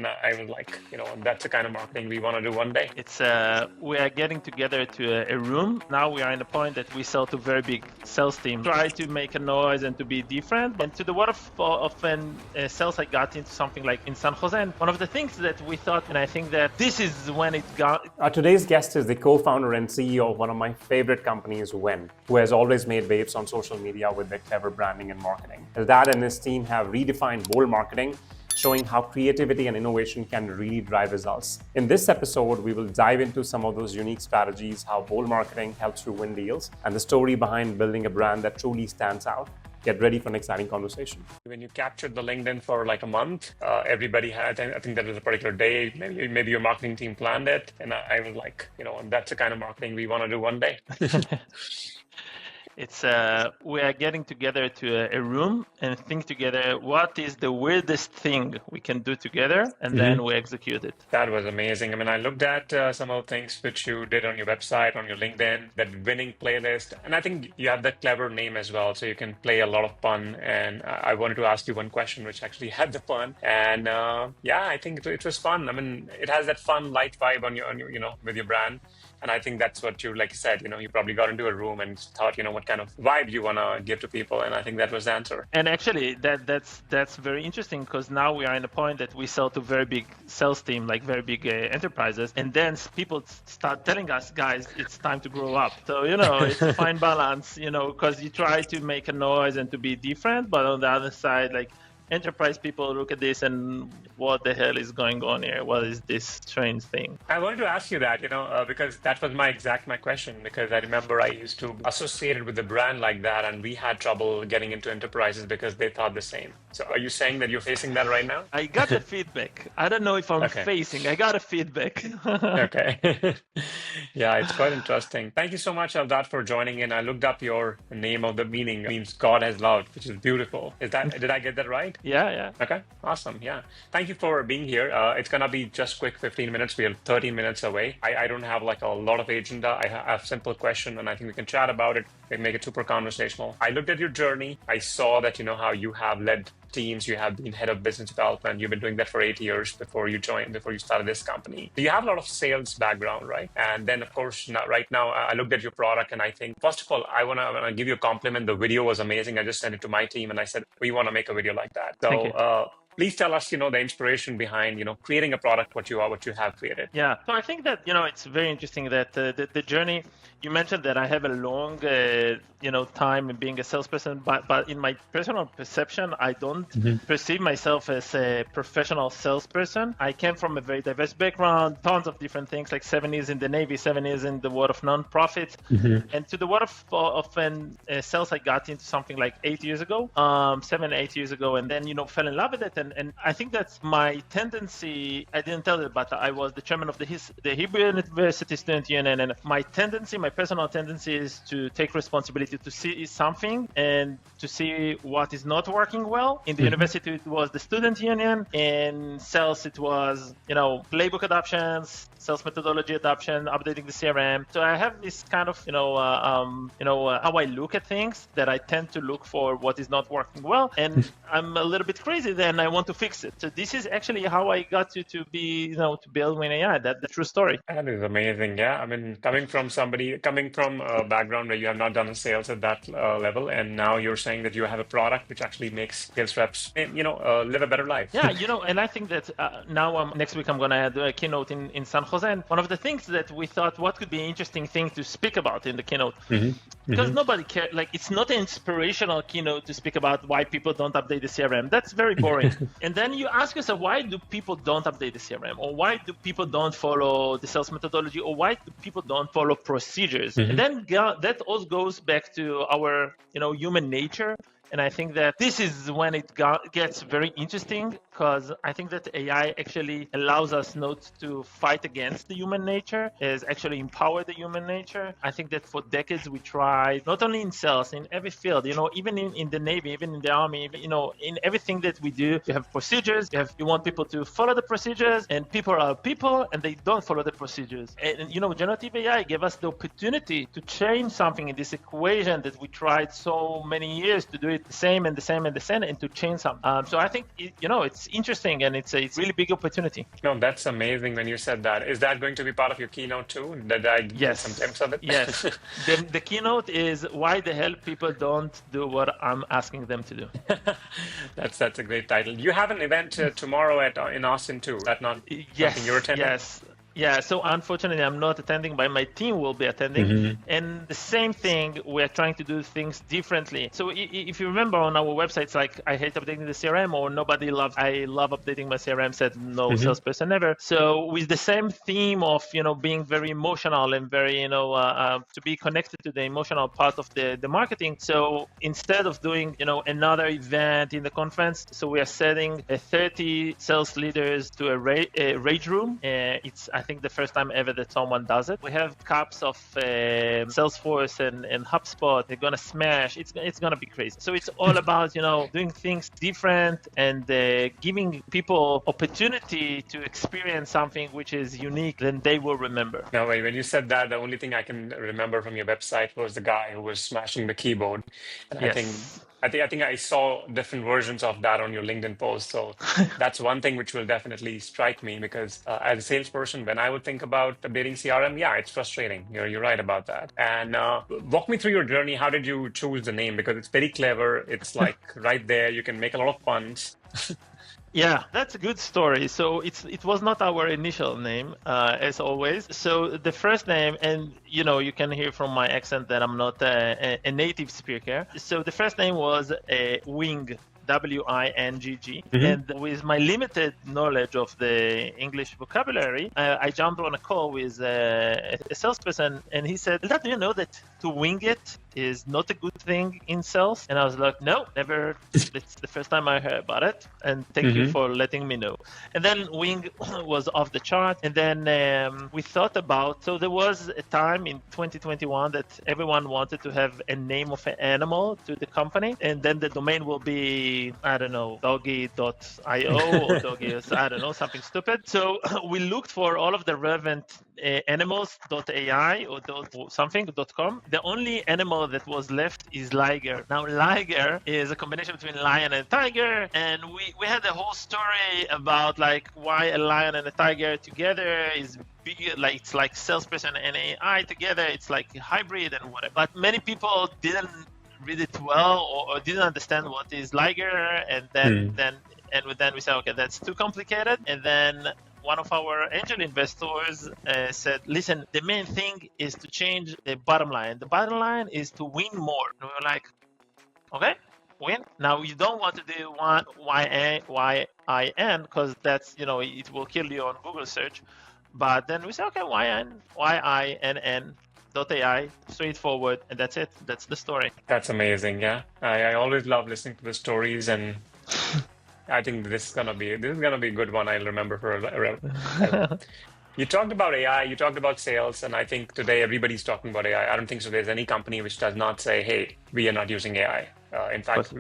And I was like, that's the kind of marketing we want to do one day. It's we are getting together to a room. Now we are in the point that we sell to very big sales team. Try to make a noise and to be different. And to the word of sales, I got into something like in San Jose. And one of the things that we thought, and I think that this is when it got. Today's guest is the co-founder and CEO of one of my favorite companies, Win, who has always made waves on social media with their clever branding and marketing. Eldad and his team have redefined bold marketing, showing how creativity and innovation can really drive results. In this episode, we will dive into some of those unique strategies, how bold marketing helps you win deals, and the story behind building a brand that truly stands out. Get ready for an exciting conversation. When you captured the LinkedIn for like a month, everybody had, I think that was a particular day, maybe your marketing team planned it. And I was like, that's the kind of marketing we want to do one day. It's we are getting together to a room and think together what is the weirdest thing we can do together, and then we execute it. That was amazing. I mean, I looked at some of the things which you did on your website, on your LinkedIn, that winning playlist, and I think you have that clever name as well, so you can play a lot of fun. And I wanted to ask you one question which actually had the fun, and I think it was fun. I mean, it has that fun, light vibe on your with your brand. And I think that's what you, like you said, you probably got into a room and thought, what kind of vibe you want to give to people. And I think that was the answer. And actually, that's very interesting, because now we are in a point that we sell to very big sales team, like very big enterprises. And then people start telling us, guys, it's time to grow up. So, it's a fine balance, because you try to make a noise and to be different. But on the other side, like, enterprise people look at this and what the hell is going on here? What is this strange thing? I wanted to ask you that, because that was my question, because I remember I used to associate it with a brand like that, and we had trouble getting into enterprises because they thought the same. So are you saying that you're facing that right now? I got the feedback. I don't know if I'm facing. I got a feedback. Okay. Yeah, it's quite interesting. Thank you so much, Eldad, for joining in. I looked up your name of the meaning. It means God has loved, which is beautiful. Did I get that right? Yeah. Okay, awesome. Yeah. Thank you for being here. It's going to be just quick 15 minutes. We are 13 minutes away. I don't have like a lot of agenda. I have a simple question, and I think we can chat about it and make it super conversational. I looked at your journey. I saw that, how you have led teams, you have been head of business development. You've been doing that for 8 years before you started this company. So you have a lot of sales background, right? And then, of course, right now, I looked at your product, and I think, first of all, I want to give you a compliment. The video was amazing. I just sent it to my team, and I said, we want to make a video like that. So please tell us, the inspiration behind, creating a product, what you have created. Yeah. So I think that, it's very interesting that the journey, you mentioned that I have a long, time in being a salesperson, but in my personal perception, I don't perceive myself as a professional salesperson. I came from a very diverse background, tons of different things, like 7 years in the Navy, 7 years in the world of nonprofits. And to the world of sales, I got into something like 8 years ago, 8 years ago, and then, fell in love with it. And I think that's my tendency. I didn't tell it, but I was the chairman of the Hebrew University Student Union. And my personal tendency is to take responsibility to see something and to see what is not working well. In the university, it was the student union. In sales, it was, playbook adoptions, sales methodology adoption, updating the CRM. So I have this kind of, how I look at things, that I tend to look for what is not working well. And I'm a little bit crazy then. I want to fix it. So this is actually how I got to be, to build WinAI. That's the true story. That is amazing. Yeah. I mean, coming from a background where you have not done sales at that level, and now you're saying that you have a product which actually makes sales reps, live a better life. Yeah. And I think that now next week I'm going to do a keynote in San Jose. And one of the things that we thought, what could be an interesting thing to speak about in the keynote, because nobody cares. Like, it's not an inspirational keynote to speak about why people don't update the CRM. That's very boring. And then you ask yourself, why do people don't update the CRM? Or why do people don't follow the sales methodology? Or why do people don't follow procedures? And then that all goes back to our, human nature. And I think that this is when it gets very interesting, because I think that AI actually allows us not to fight against the human nature, is actually empower the human nature. I think that for decades we tried, not only in sales, in every field, even in the Navy, even in the Army, in everything that we do, you have procedures, you want people to follow the procedures, and people are people and they don't follow the procedures. And generative AI gave us the opportunity to change something in this equation that we tried so many years to do it the same and to change something. So I think, it's it's interesting, and it's a really big opportunity. No, that's amazing when you said that. Is that going to be part of your keynote too? Did I get some tips of it? Yes. The keynote is why the hell people don't do what I'm asking them to do. That's a great title. You have an event tomorrow in Austin too. Is that not something you're attending? Yes. Yeah, so unfortunately, I'm not attending, but my team will be attending. And the same thing, we're trying to do things differently. So if you remember on our websites, like I hate updating the CRM, or I love updating my CRM, said no salesperson ever. So with the same theme of, being very emotional and very, to be connected to the emotional part of the marketing. So instead of doing, another event in the conference, so we are setting 30 sales leaders to a rage room. It's, I think, the first time ever that someone does it. We have cups of Salesforce and HubSpot. They're gonna smash. It's gonna be crazy. So it's all about doing things different and giving people opportunity to experience something which is unique. Then they will remember. Now, wait, when you said that, the only thing I can remember from your website was the guy who was smashing the keyboard. And Yes. I think I saw different versions of that on your LinkedIn post. So that's one thing which will definitely strike me, because as a salesperson, when I would think about updating CRM, yeah, it's frustrating. You're right about that. And walk me through your journey. How did you choose the name? Because it's very clever. It's like right there. You can make a lot of puns. Yeah, that's a good story. So it was not our initial name, as always. So the first name, and you can hear from my accent that I'm not a native speaker. So the first name was Wing. WINGG. And with my limited knowledge of the English vocabulary, I jumped on a call with a salesperson, and he said, "Eldad, do you know that to wing it is not a good thing in sales?" And I was like, "No, never. It's the first time I heard about it, and thank you for letting me know." And then wing was off the chart, and then we thought about, so there was a time in 2021 that everyone wanted to have a name of an animal to the company, and then the domain will be, I don't know, doggy.io or doggy, I don't know, something stupid. So we looked for all of the relevant animals.ai or something.com. The only animal that was left is Liger. Now, Liger is a combination between lion and tiger, and we had a whole story about like why a lion and a tiger together is big, like it's like salesperson and AI together. It's like a hybrid and whatever. But many people didn't read it well or didn't understand what is Liger, and then we said, okay, that's too complicated. And then one of our angel investors said, listen, the main thing is to change the bottom line. The bottom line is to win more. And we were like, okay, win. Now you don't want to do YIN because that's, it will kill you on Google search. But then we said, okay, YINN.ai, straightforward, and that's it. That's the story. That's amazing. Yeah, I always love listening to the stories, and I think this is gonna be a good one. I'll remember for a You talked about AI, you talked about sales, and I think today everybody's talking about AI. I don't think so there's any company which does not say, hey, we are not using AI. In fact,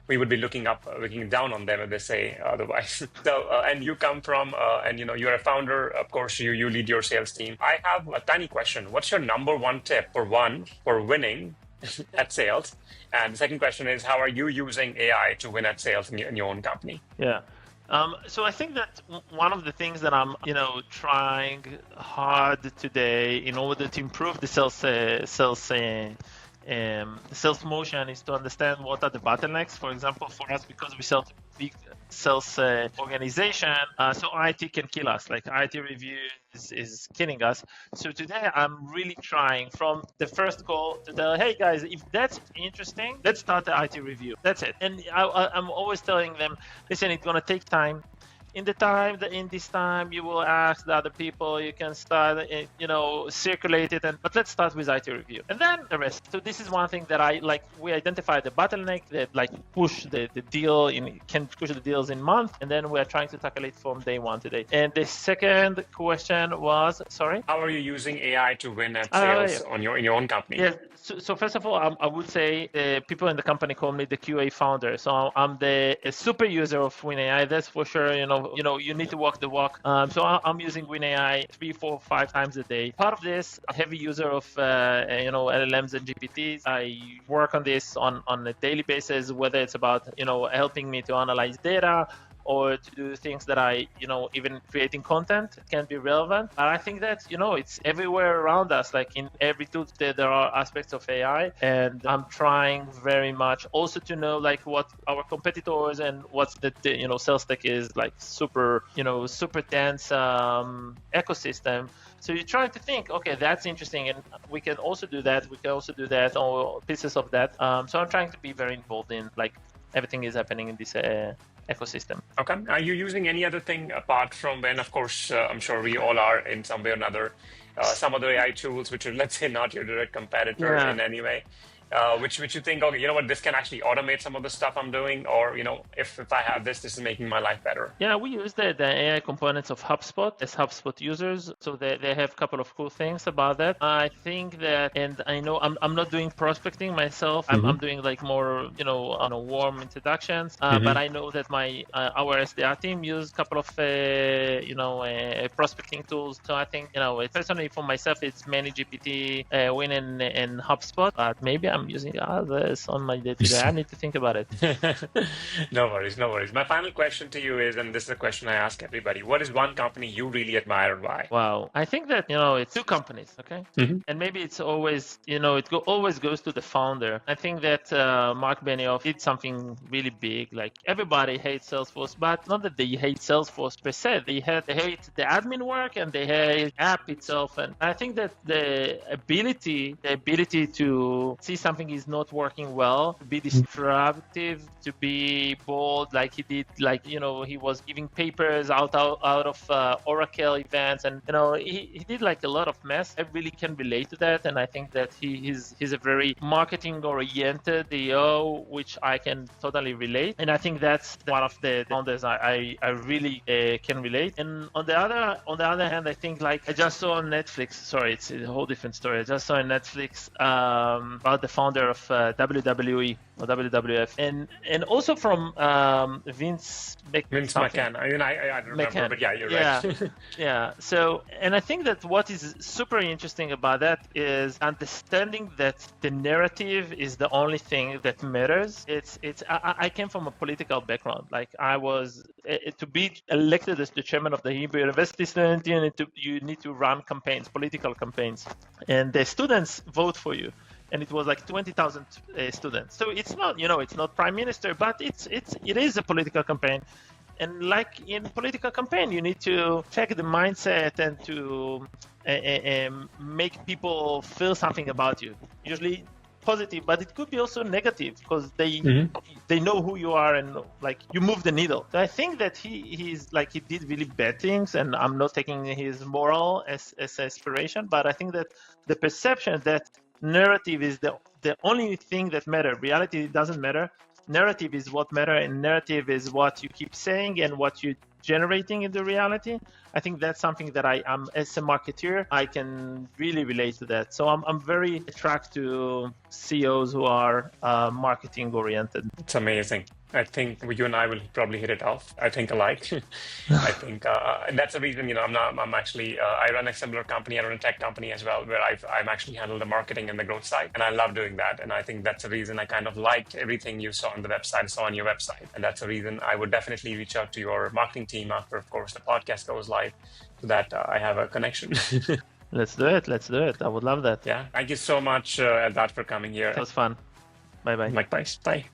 we would be looking down on them if they say otherwise. So, and you come from, and you're a founder. Of course, you lead your sales team. I have a tiny question. What's your number one tip for winning at sales? And the second question is, how are you using AI to win at sales in your own company? Yeah. So I think that one of the things that I'm, trying hard today in order to improve the sales motion is to understand what are the bottlenecks. For example, for us, because we sell to big sales organization, so IT can kill us. Like IT review is killing us. So today I'm really trying from the first call to tell, hey guys, if that's interesting, let's start the IT review. That's it. And I'm always telling them, listen, it's gonna take time. In this time, you will ask the other people. You can start, circulate it, but let's start with IT review, and then the rest. So this is one thing that I like. We identify the bottleneck that push the deal can push the deals in month, and then we are trying to tackle it from day one today. And the second question was, sorry, how are you using AI to win at sales in your own company? Yes. So first of all, I would say people in the company call me the QA founder. So I'm the super user of WinAI. That's for sure. You need to walk the walk. So I'm using WinAI 3, 4, 5 times a day. Part of this, a heavy user of LLMs and GPTs. I work on this on a daily basis, whether it's about helping me to analyze data, or to do things that even creating content can be relevant. But I think that, it's everywhere around us. Like in every tool there are aspects of AI, and I'm trying very much also to know like what our competitors and what's the sales tech is like super dense ecosystem. So you're trying to think, okay, that's interesting, and we can also do that. We can also do that, or pieces of that. So I'm trying to be very involved in like everything is happening in this ecosystem. Okay. Are you using any other thing apart from when, of course, I'm sure we all are in some way or another, some other AI tools which are, let's say, not your direct competitor in any way? Which you think, okay, you know what, this can actually automate some of the stuff I'm doing, or if I have this is making my life better. Yeah, we use the AI components of HubSpot as HubSpot users, so they have a couple of cool things about that. I think that, and I know I'm not doing prospecting myself. I'm doing like more warm introductions, but I know that our SDR team use a couple of prospecting tools. So I think personally for myself it's mainly GPT, Win, and HubSpot, but maybe I'm using others on my day-to-day. I need to think about it. No worries. My final question to you is, and this is a question I ask everybody, what is one company you really admire and why? Wow. I think that, it's two companies, okay? And maybe it's always, always goes to the founder. I think that Mark Benioff did something really big. Like everybody hates Salesforce, but not that they hate Salesforce per se. They hate the admin work and they hate app itself. And I think that the ability to see something is not working well, to be disruptive, to be bold, like he did, like he was giving papers out of Oracle events, and he did like a lot of mess. I really can relate to that, and I think that he's a very marketing oriented CEO, which I can totally relate, and I think that's one of the founders I really can relate. And on the other hand, I think like I just saw on Netflix. Sorry, it's a whole different story. I just saw on Netflix about the founder of WWE or WWF, and also from Vince McMahon. I don't remember, but yeah, you're right. Yeah. So, and I think that what is super interesting about that is understanding that the narrative is the only thing that matters. I came from a political background. Like I was to be elected as the chairman of the Hebrew University Student Union, you need to run campaigns, political campaigns, and the students vote for you. And it was like 20,000 students. So it's not, it's not prime minister, but it is a political campaign. And like in political campaign, you need to check the mindset and to make people feel something about you. Usually positive, but it could be also negative because they know who you are and like you move the needle. So I think that he did really bad things, and I'm not taking his moral as aspiration, but I think that the perception that narrative is the only thing that matters. Reality doesn't matter. Narrative is what matters, and narrative is what you keep saying and what you're generating in the reality. I think that's something that I am, as a marketer, I can really relate to that. So I'm very attracted to CEOs who are marketing oriented. It's amazing. I think you and I will probably hit it off. I think alike. I think, and that's the reason, I'm actually, I run a similar company. I run a tech company as well, where I'm actually handle the marketing and the growth side. And I love doing that. And I think that's the reason I kind of liked everything you saw on the website, saw on your website. And that's the reason I would definitely reach out to your marketing team after, of course, the podcast goes live, so that I have a connection. Let's do it. I would love that. Yeah. Thank you so much, Eldad, for coming here. It was fun. Bye-bye. Likewise. Bye.